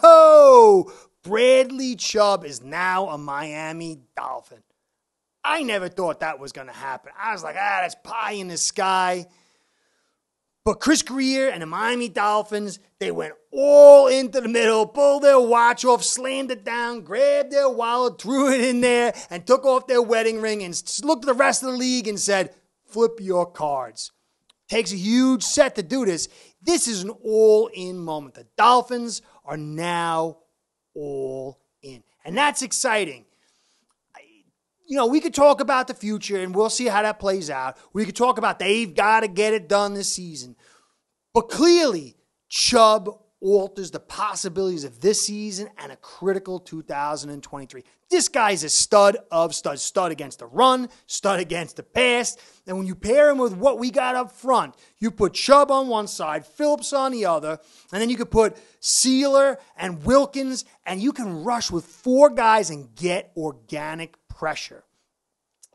Oh, Bradley Chubb is now a Miami Dolphin. I never thought that was going to happen. I was like, that's pie in the sky. But Chris Greer and the Miami Dolphins, they went all into the middle, pulled their watch off, slammed it down, grabbed their wallet, threw it in there, and took off their wedding ring and looked at the rest of the league and said, flip your cards. Takes a huge set to do this. This is an all-in moment. The Dolphins are now all in. And that's exciting. We could talk about the future, and we'll see how that plays out. We could talk about they've got to get it done this season. But clearly, Chubb alters the possibilities of this season and a critical 2023. This guy's a stud of studs. Stud against the run, stud against the pass. And when you pair him with what we got up front, you put Chubb on one side, Phillips on the other, and then you could put Sealer and Wilkins, and you can rush with four guys and get organic pressure.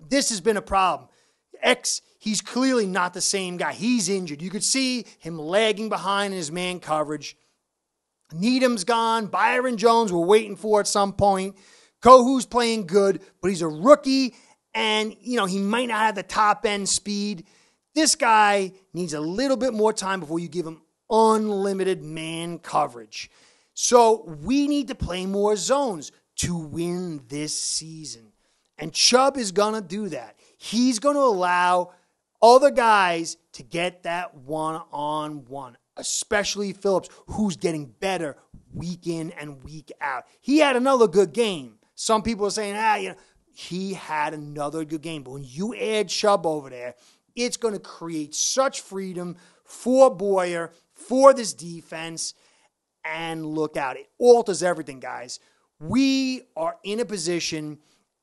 This has been a problem. He's clearly not the same guy. He's injured. You could see him lagging behind in his man coverage. Needham's gone. Byron Jones we're waiting for at some point. Kohu's playing good, but he's a rookie, and he might not have the top end speed. This guy needs a little bit more time before you give him unlimited man coverage. So we need to play more zones to win this season. And Chubb is going to do that. He's going to allow other guys to get that one-on-one, especially Phillips, who's getting better week in and week out. He had another good game. Some people are saying, he had another good game. But when you add Chubb over there, it's going to create such freedom for Boyer, for this defense, and look out. It alters everything, guys. We are in a position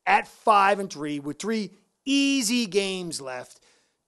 at 5-3 with 3 easy games left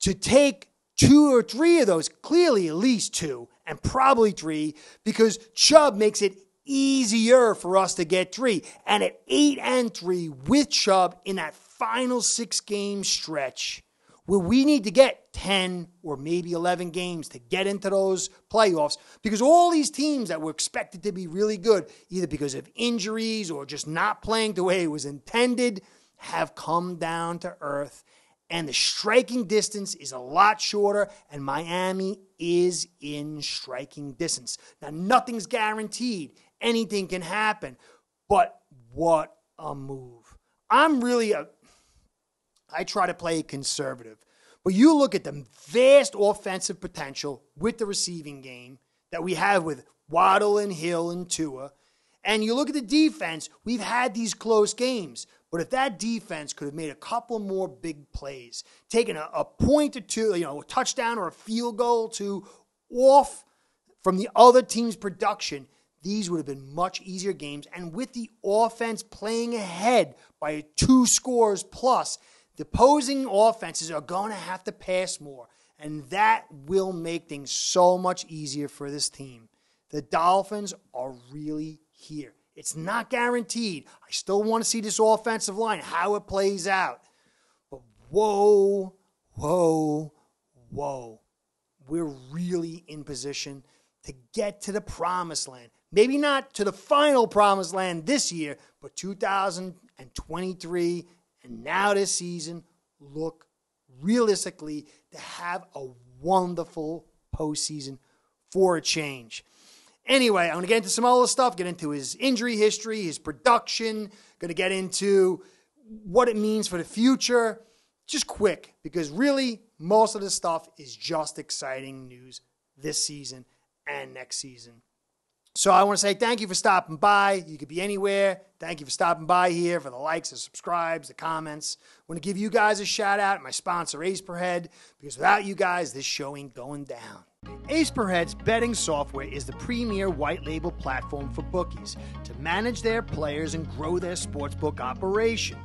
to take 2 or 3 of those, clearly at least 2, and probably 3, because Chubb makes it easier for us to get 3. And at 8-3 with Chubb in that final 6-game stretch, where we need to get 10 or maybe 11 games to get into those playoffs, because all these teams that were expected to be really good, either because of injuries or just not playing the way it was intended, have come down to earth. And the striking distance is a lot shorter, and Miami is in striking distance. Now, nothing's guaranteed. Anything can happen. But what a move. I try to play conservative. But you look at the vast offensive potential with the receiving game that we have with Waddle and Hill and Tua, and you look at the defense, we've had these close games. But if that defense could have made a couple more big plays, taken a point or two, a touchdown or a field goal off from the other team's production, these would have been much easier games. And with the offense playing ahead by 2 scores plus, the opposing offenses are going to have to pass more. And that will make things so much easier for this team. The Dolphins are really here. It's not guaranteed. I still want to see this offensive line, how it plays out. But whoa. We're really in position to get to the promised land. Maybe not to the final promised land this year, but 2023 and now this season look realistically to have a wonderful postseason for a change. Anyway, I'm going to get into some other stuff, get into his injury history, his production, going to get into what it means for the future. Just quick, because really most of this stuff is just exciting news this season and next season. So I want to say thank you for stopping by. You could be anywhere. Thank you for stopping by here, for the likes, the subscribes, the comments. I want to give you guys a shout out, my sponsor, AcePerHead, because without you guys, this show ain't going down. AcePerHead's betting software is the premier white label platform for bookies to manage their players and grow their sportsbook operation.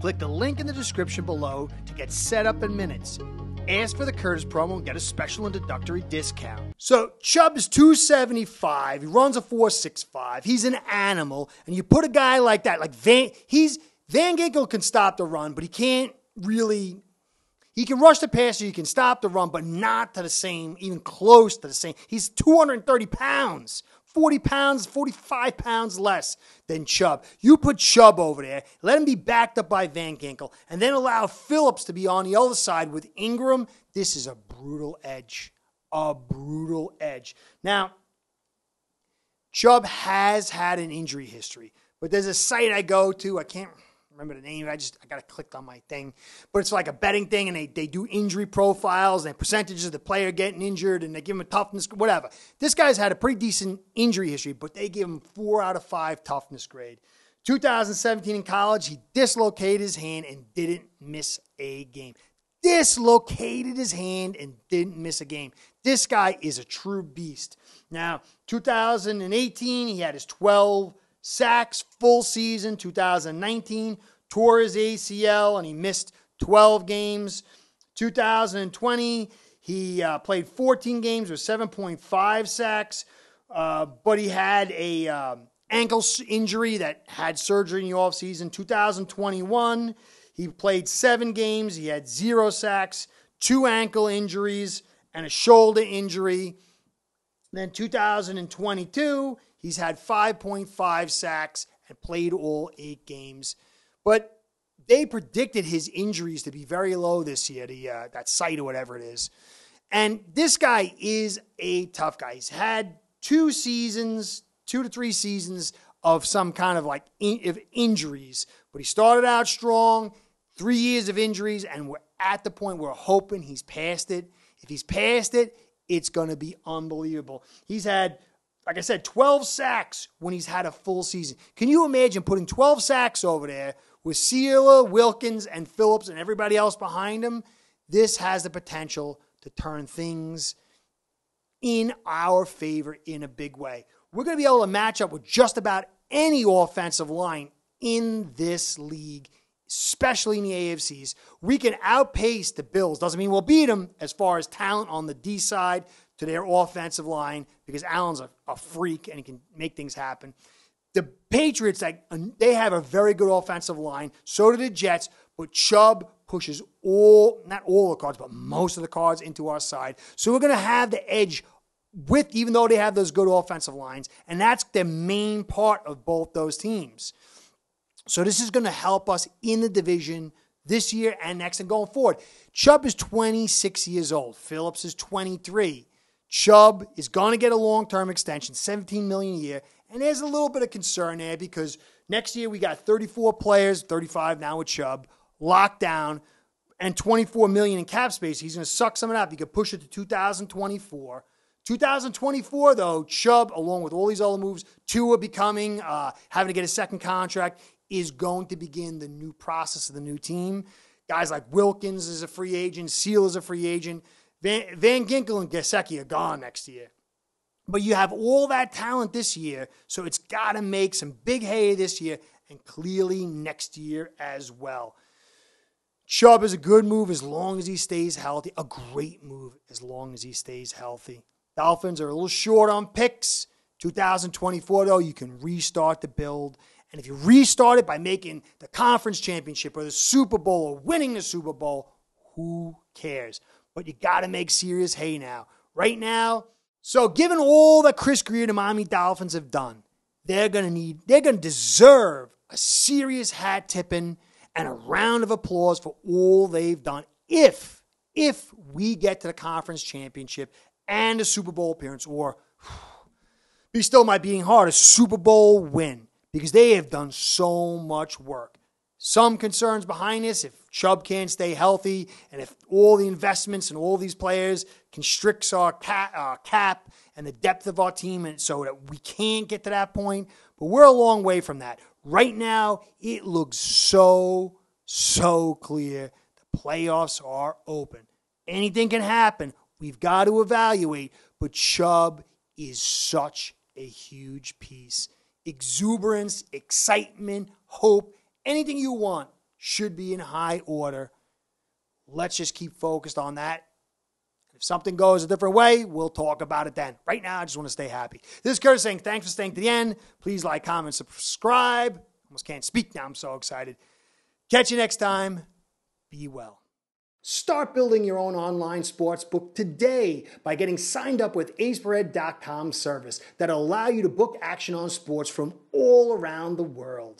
Click the link in the description below to get set up in minutes. Ask for the Curtis promo and get a special introductory discount. So Chubb is 275. He runs a 4.65. He's an animal. And you put a guy like that, like Van Ginkel can stop the run, but he can't really. He can rush the passer, he can stop the run, but not to the same, even close to the same. He's 230 pounds, 40 pounds, 45 pounds less than Chubb. You put Chubb over there, let him be backed up by Van Ginkel, and then allow Phillips to be on the other side with Ingram. This is a brutal edge. A brutal edge. Now, Chubb has had an injury history, but there's a site I go to. I can't remember the name. I got to click on my thing. But it's like a betting thing, and they do injury profiles and percentages of the player getting injured, and they give him a toughness, whatever. This guy's had a pretty decent injury history, but they give him 4 out of 5 toughness grade. 2017 in college, he dislocated his hand and didn't miss a game. Dislocated his hand and didn't miss a game. This guy is a true beast. Now, 2018, he had his 12 sacks full season. 2019, tore his ACL and he missed 12 games. 2020, he played 14 games with 7.5 sacks, but he had a ankle injury that had surgery in the offseason. 2021, he played 7 games. He had 0 sacks, 2 ankle injuries, and a shoulder injury. Then 2022, he's had 5.5 sacks and played all 8 games. But they predicted his injuries to be very low this year, that site or whatever it is. And this guy is a tough guy. He's had 2 to 3 seasons of some kind of like injuries. But he started out strong, 3 years of injuries, and we're at the point we're hoping he's past it. If he's past it, it's going to be unbelievable. He's had, like I said, 12 sacks when he's had a full season. Can you imagine putting 12 sacks over there with Sealer, Wilkins, and Phillips and everybody else behind him? This has the potential to turn things in our favor in a big way. We're going to be able to match up with just about any offensive line in this league, especially in the AFCs. We can outpace the Bills. Doesn't mean we'll beat them as far as talent on the D side to their offensive line, because Allen's a freak and he can make things happen. The Patriots, they have a very good offensive line. So do the Jets, but Chubb pushes not all the cards, but most of the cards into our side. So we're going to have the edge even though they have those good offensive lines, and that's the main part of both those teams. So this is going to help us in the division this year and next and going forward. Chubb is 26 years old. Phillips is 23. Chubb is going to get a long-term extension, $17 million a year, and there's a little bit of concern there because next year we got 34 players, 35 now with Chubb, locked down, and $24 million in cap space. He's going to suck some of that up. He could push it to 2024. 2024, though, Chubb, along with all these other moves, Tua having to get a second contract, is going to begin the new process of the new team. Guys like Wilkins is a free agent, Seal is a free agent, Van Ginkel and Gesicki are gone next year. But you have all that talent this year, so it's got to make some big hay this year and clearly next year as well. Chubb is a good move as long as he stays healthy, a great move as long as he stays healthy. Dolphins are a little short on picks. 2024, though, you can restart the build. And if you restart it by making the conference championship or the Super Bowl or winning the Super Bowl, who cares? But you got to make serious hay now. Right now, so given all that Chris Grier and the Miami Dolphins have done, they're going to deserve a serious hat tipping and a round of applause for all they've done if we get to the conference championship and a Super Bowl appearance, or be still my beating heart, a Super Bowl win, because they have done so much work. Some concerns behind this, if Chubb can't stay healthy, and if all the investments and all these players constricts our cap and the depth of our team, and so that we can't get to that point. But we're a long way from that. Right now, it looks so clear. The playoffs are open. Anything can happen. We've got to evaluate, but Chubb is such a huge piece. Exuberance, excitement, hope, anything you want should be in high order. Let's just keep focused on that. If something goes a different way, we'll talk about it then. Right now, I just want to stay happy. This is Curtis saying thanks for staying to the end. Please like, comment, subscribe. Almost can't speak now. I'm so excited. Catch you next time. Be well. Start building your own online sportsbook today by getting signed up with AcePerHead.com service that'll allow you to book action on sports from all around the world.